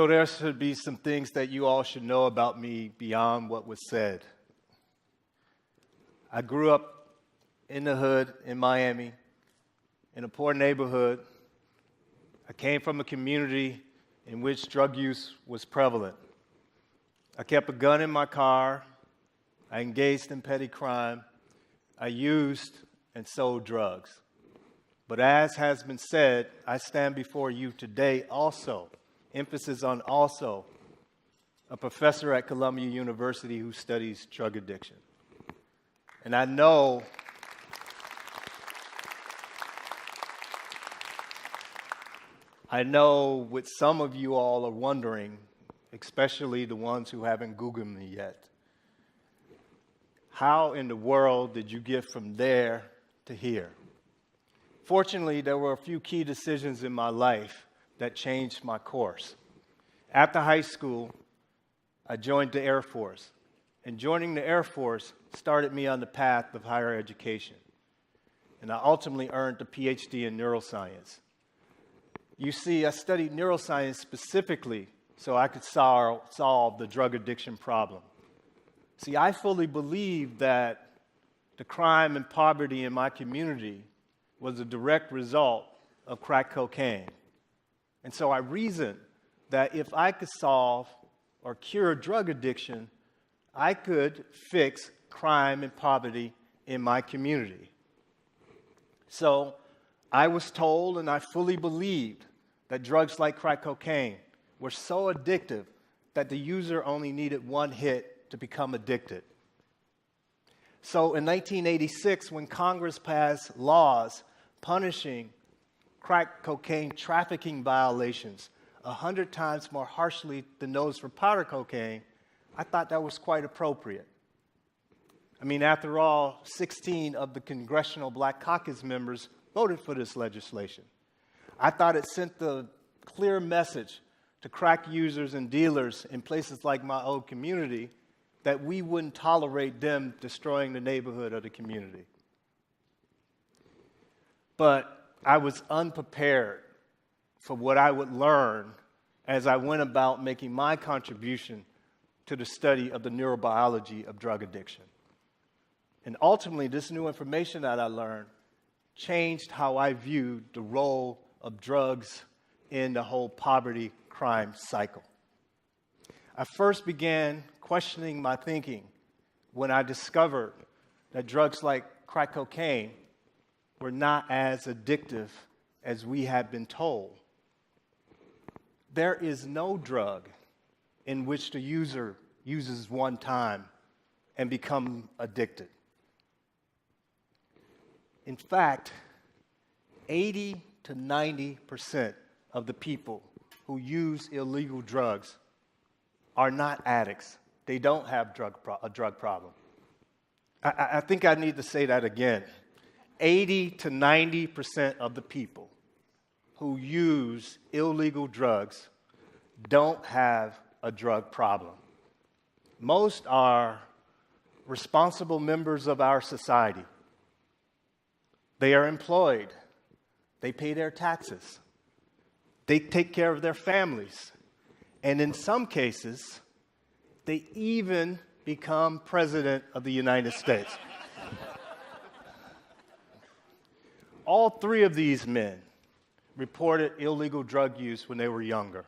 So there should be some things that you all should know about me beyond what was said. I grew up in the hood in Miami, in a poor neighborhood. I came from a community in which drug use was prevalent. I kept a gun in my car. I engaged in petty crime. I used and sold drugs. But as has been said, I stand before you today also, emphasis on also, a professor at Columbia University who studies drug addiction. And I know what some of you all are wondering, especially the ones who haven't Googled me yet. How in the world did you get from there to here? Fortunately, there were a few key decisions in my life that changed my course. After high school, I joined the Air Force, and joining the Air Force started me on the path of higher education. And I ultimately earned a Ph.D. in neuroscience. You see, I studied neuroscience specifically so I could solve the drug addiction problem. See, I fully believe that the crime and poverty in my community was a direct result of crack cocaine. And so I reasoned that if I could solve or cure drug addiction, I could fix crime and poverty in my community. So I was told, and I fully believed, that drugs like crack cocaine were so addictive that the user only needed one hit to become addicted. So in 1986, when Congress passed laws punishing crack cocaine trafficking violations 100 times more harshly than those for powder cocaine, I thought that was quite appropriate. I mean, after all, 16 of the Congressional Black Caucus members voted for this legislation. I thought it sent the clear message to crack users and dealers in places like my old community that we wouldn't tolerate them destroying the neighborhood or the community. But I was unprepared for what I would learn as I went about making my contribution to the study of the neurobiology of drug addiction. And ultimately, this new information that I learned changed how I viewed the role of drugs in the whole poverty crime cycle. I first began questioning my thinking when I discovered that drugs like crack cocaine were not as addictive as we had been told. There is no drug in which the user uses one time and become addicted. In fact, 80 to 90% of the people who use illegal drugs are not addicts. They don't have a drug problem. I think I need to say that again. 80 to 90% of the people who use illegal drugs don't have a drug problem. Most are responsible members of our society. They are employed. They pay their taxes. They take care of their families. And in some cases, they even become president of the United States. All three of these men reported illegal drug use when they were younger.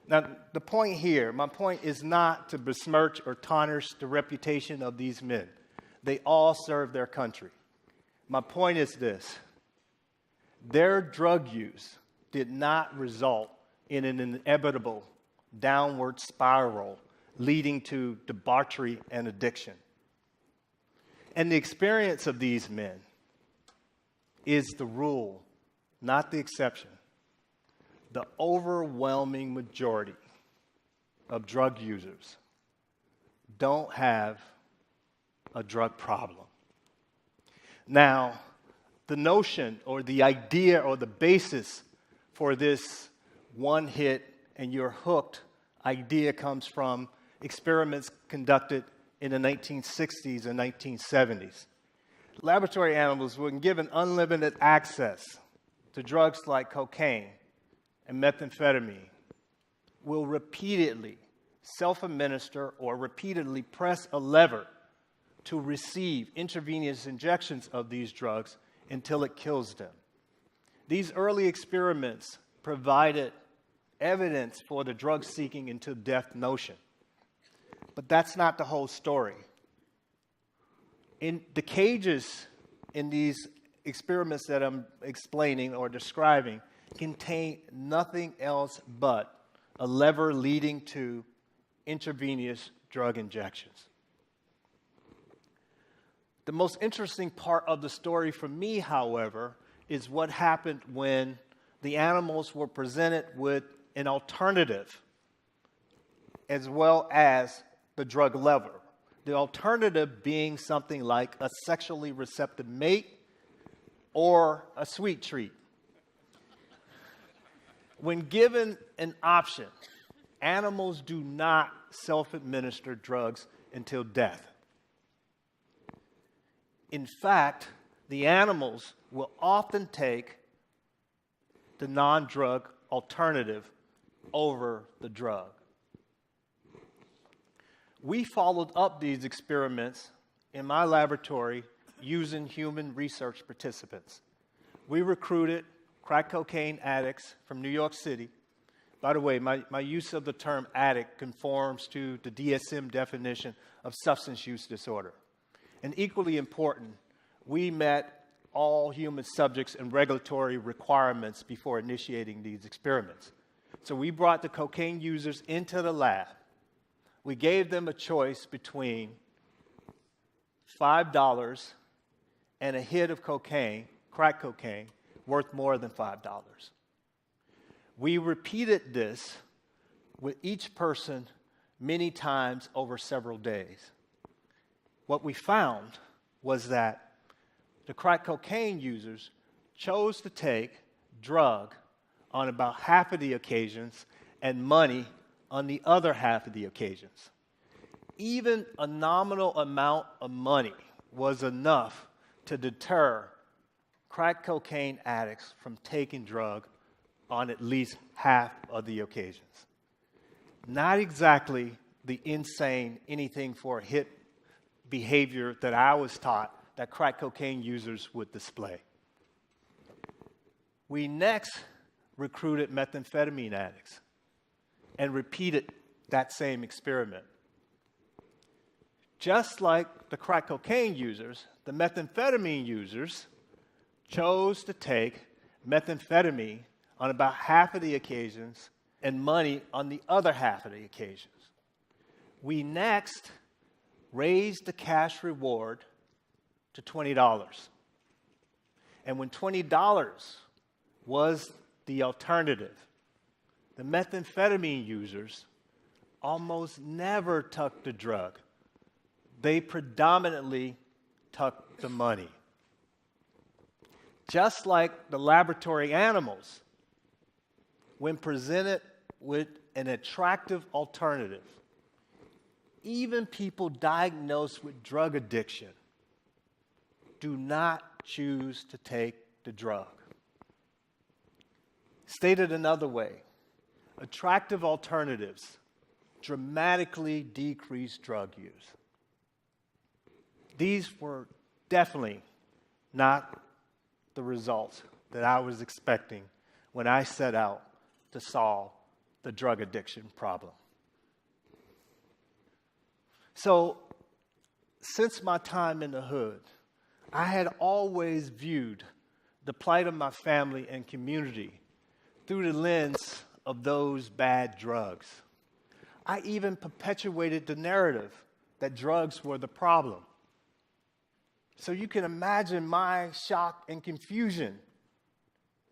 Now, my point is not to besmirch or tarnish the reputation of these men. They all serve their country. My point is this: their drug use did not result in an inevitable downward spiral leading to debauchery and addiction. And the experience of these men is the rule, not the exception. The overwhelming majority of drug users don't have a drug problem. Now, the notion or the idea or the basis for this one hit and you're hooked idea comes from experiments conducted in the 1960s and 1970s. Laboratory animals were given unlimited access to drugs like cocaine and methamphetamine will repeatedly self-administer or repeatedly press a lever to receive intravenous injections of these drugs until it kills them. These early experiments provided evidence for the drug-seeking until death notion. But that's not the whole story. In the cages in these experiments that I'm explaining or describing contain nothing else but a lever leading to intravenous drug injections. The most interesting part of the story for me, however, is what happened when the animals were presented with an alternative as well as the drug lever. The alternative being something like a sexually receptive mate or a sweet treat. When given an option, animals do not self-administer drugs until death. In fact, the animals will often take the non-drug alternative over the drug. We followed up these experiments in my laboratory using human research participants. We recruited crack cocaine addicts from New York City. By the way, my use of the term addict conforms to the DSM definition of substance use disorder. And equally important, we met all human subjects and regulatory requirements before initiating these experiments. So we brought the cocaine users into the lab. We gave them a choice between $5 and a hit of cocaine, crack cocaine, worth more than $5. We repeated this with each person many times over several days. What we found was that the crack cocaine users chose to take drug on about half of the occasions and money on the other half of the occasions. Even a nominal amount of money was enough to deter crack cocaine addicts from taking drug on at least half of the occasions. Not exactly the insane anything for a hit behavior that I was taught that crack cocaine users would display. We next recruited methamphetamine addicts and repeated that same experiment. Just like the crack cocaine users, the methamphetamine users chose to take methamphetamine on about half of the occasions and money on the other half of the occasions. We next raised the cash reward to $20. And when $20 was the alternative, the methamphetamine users almost never took the drug. They predominantly took the money. Just like the laboratory animals, when presented with an attractive alternative, even people diagnosed with drug addiction do not choose to take the drug. Stated another way, attractive alternatives dramatically decrease drug use. These were definitely not the results that I was expecting when I set out to solve the drug addiction problem. So, since my time in the hood, I had always viewed the plight of my family and community through the lens of those bad drugs. I even perpetuated the narrative that drugs were the problem. So you can imagine my shock and confusion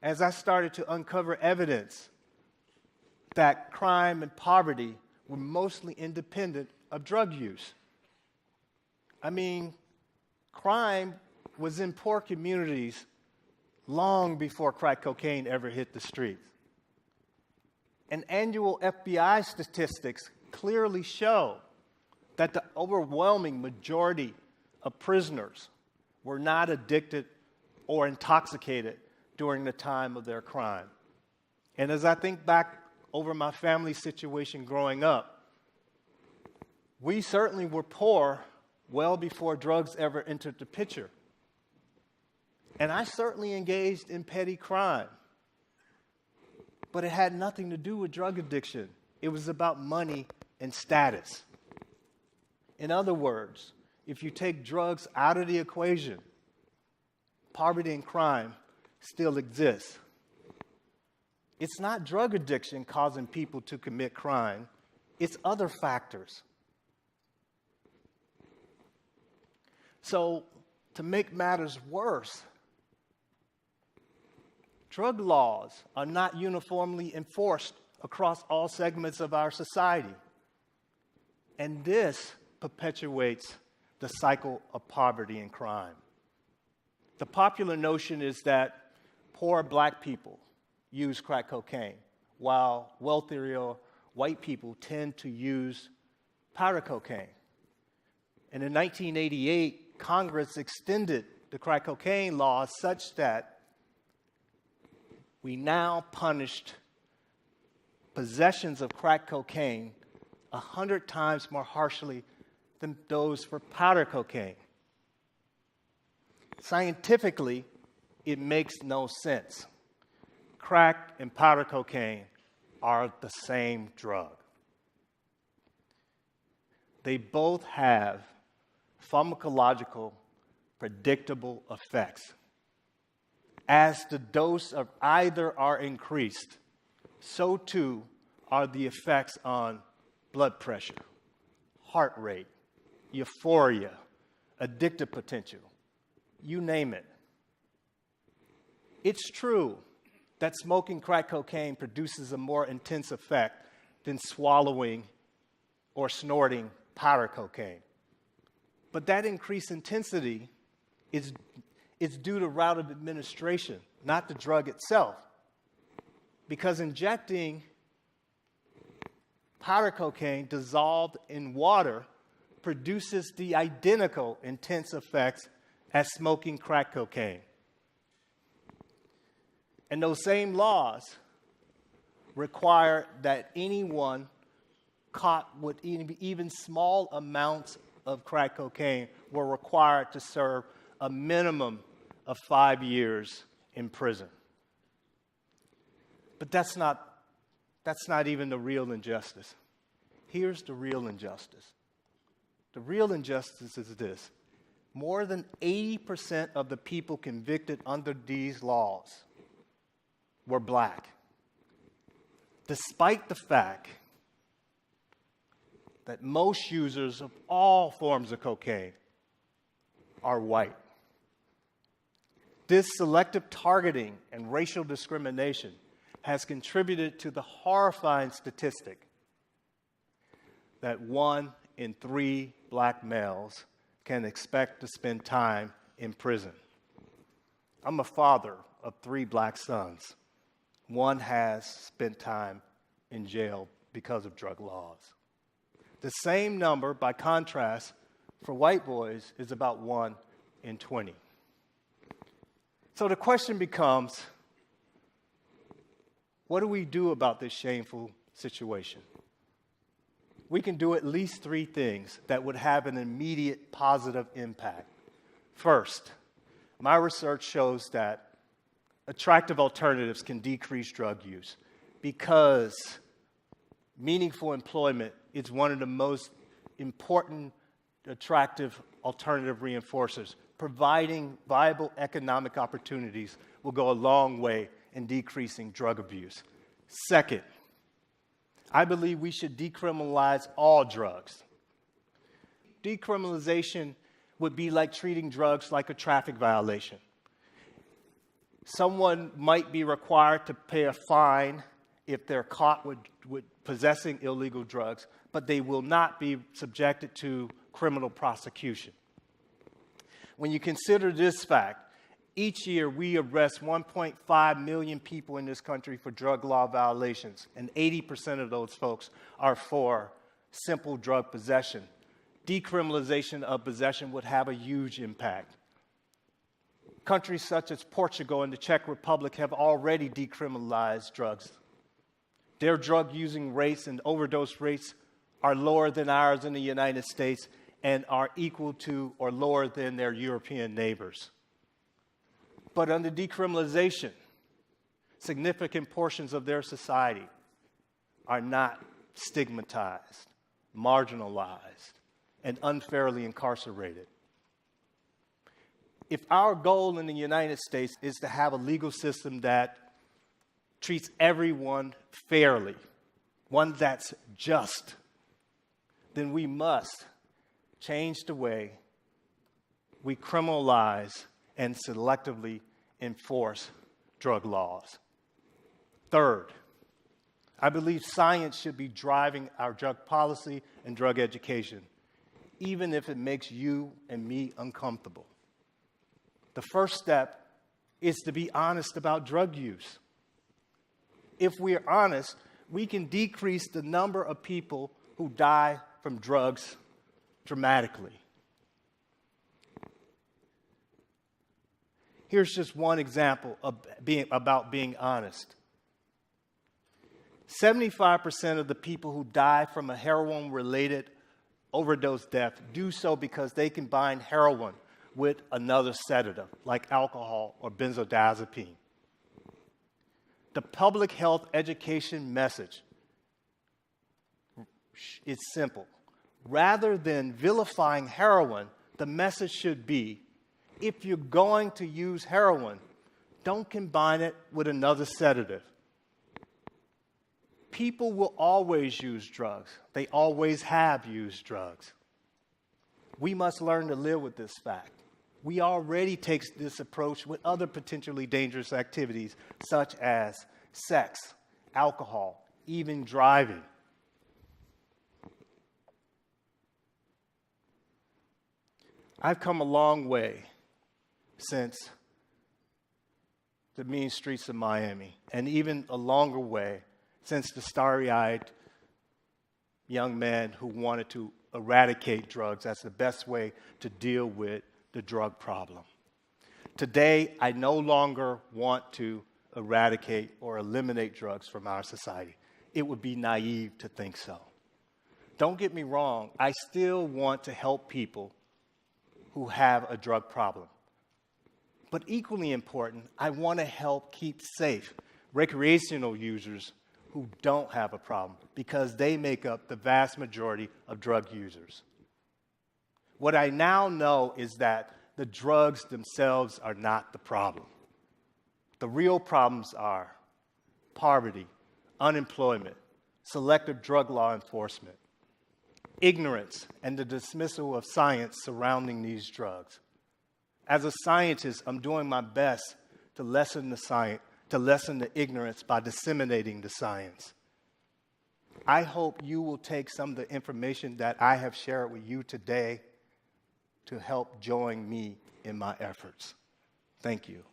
as I started to uncover evidence that crime and poverty were mostly independent of drug use. I mean, crime was in poor communities long before crack cocaine ever hit the streets. And annual FBI statistics clearly show that the overwhelming majority of prisoners were not addicted or intoxicated during the time of their crime. And as I think back over my family situation growing up. We certainly were poor well before drugs ever entered the picture. And I certainly engaged in petty crime. But it had nothing to do with drug addiction. It was about money and status. In other words, if you take drugs out of the equation, poverty and crime still exist. It's not drug addiction causing people to commit crime. It's other factors. So, to make matters worse, drug laws are not uniformly enforced across all segments of our society. And this perpetuates the cycle of poverty and crime. The popular notion is that poor black people use crack cocaine, while wealthier white people tend to use powder cocaine. And in 1988, Congress extended the crack cocaine law such that we now punished possessions of crack cocaine 100 times more harshly than those for powder cocaine. Scientifically, it makes no sense. Crack and powder cocaine are the same drug. They both have pharmacological, predictable effects. As the dose of either are increased, so too are the effects on blood pressure, heart rate, euphoria, addictive potential, you name it. It's true that smoking crack cocaine produces a more intense effect than swallowing or snorting powder cocaine. But that increased intensity is due to route of administration, not the drug itself. Because injecting powder cocaine dissolved in water produces the identical intense effects as smoking crack cocaine. And those same laws require that anyone caught with even small amounts of crack cocaine were required to serve a minimum of 5 years in prison. But that's not even the real injustice. Here's the real injustice. The real injustice is this. More than 80% of the people convicted under these laws were black, despite the fact that most users of all forms of cocaine are white. This selective targeting and racial discrimination has contributed to the horrifying statistic that 1 in 3 black males can expect to spend time in prison. I'm a father of 3 black sons. One has spent time in jail because of drug laws. The same number, by contrast, for white boys is about 1 in 20. So the question becomes, what do we do about this shameful situation? We can do at least 3 things that would have an immediate positive impact. First, my research shows that attractive alternatives can decrease drug use because meaningful employment is one of the most important attractive alternative reinforcers. Providing viable economic opportunities will go a long way in decreasing drug abuse. Second, I believe we should decriminalize all drugs. Decriminalization would be like treating drugs like a traffic violation. Someone might be required to pay a fine if they're caught with possessing illegal drugs, but they will not be subjected to criminal prosecution. When you consider this fact, each year we arrest 1.5 million people in this country for drug law violations, and 80% of those folks are for simple drug possession. Decriminalization of possession would have a huge impact. Countries such as Portugal and the Czech Republic have already decriminalized drugs. Their drug using rates and overdose rates are lower than ours in the United States and are equal to or lower than their European neighbors. But under decriminalization, significant portions of their society are not stigmatized, marginalized, and unfairly incarcerated. If our goal in the United States is to have a legal system that treats everyone fairly, one that's just, then we must change the way we criminalize and selectively enforce drug laws. Third, I believe science should be driving our drug policy and drug education, even if it makes you and me uncomfortable. The first step is to be honest about drug use. If we're honest, we can decrease the number of people who die from drugs dramatically. Here's just one example of about being honest. 75% of the people who die from a heroin-related overdose death do so because they combine heroin with another sedative, like alcohol or benzodiazepine. The public health education message is simple. Rather than vilifying heroin, the message should be, if you're going to use heroin, don't combine it with another sedative. People will always use drugs. They always have used drugs. We must learn to live with this fact. We already take this approach with other potentially dangerous activities, such as sex, alcohol, even driving. I've come a long way since the mean streets of Miami, and even a longer way since the starry-eyed young man who wanted to eradicate drugs as the best way to deal with the drug problem. Today, I no longer want to eradicate or eliminate drugs from our society. It would be naive to think so. Don't get me wrong, I still want to help people who have a drug problem. But equally important, I want to help keep safe recreational users who don't have a problem, because they make up the vast majority of drug users. What I now know is that the drugs themselves are not the problem. The real problems are poverty, unemployment, selective drug law enforcement, ignorance, and the dismissal of science surrounding these drugs. As a scientist, I'm doing my best to lessen the ignorance by disseminating the science. I hope you will take some of the information that I have shared with you today to help join me in my efforts. Thank you.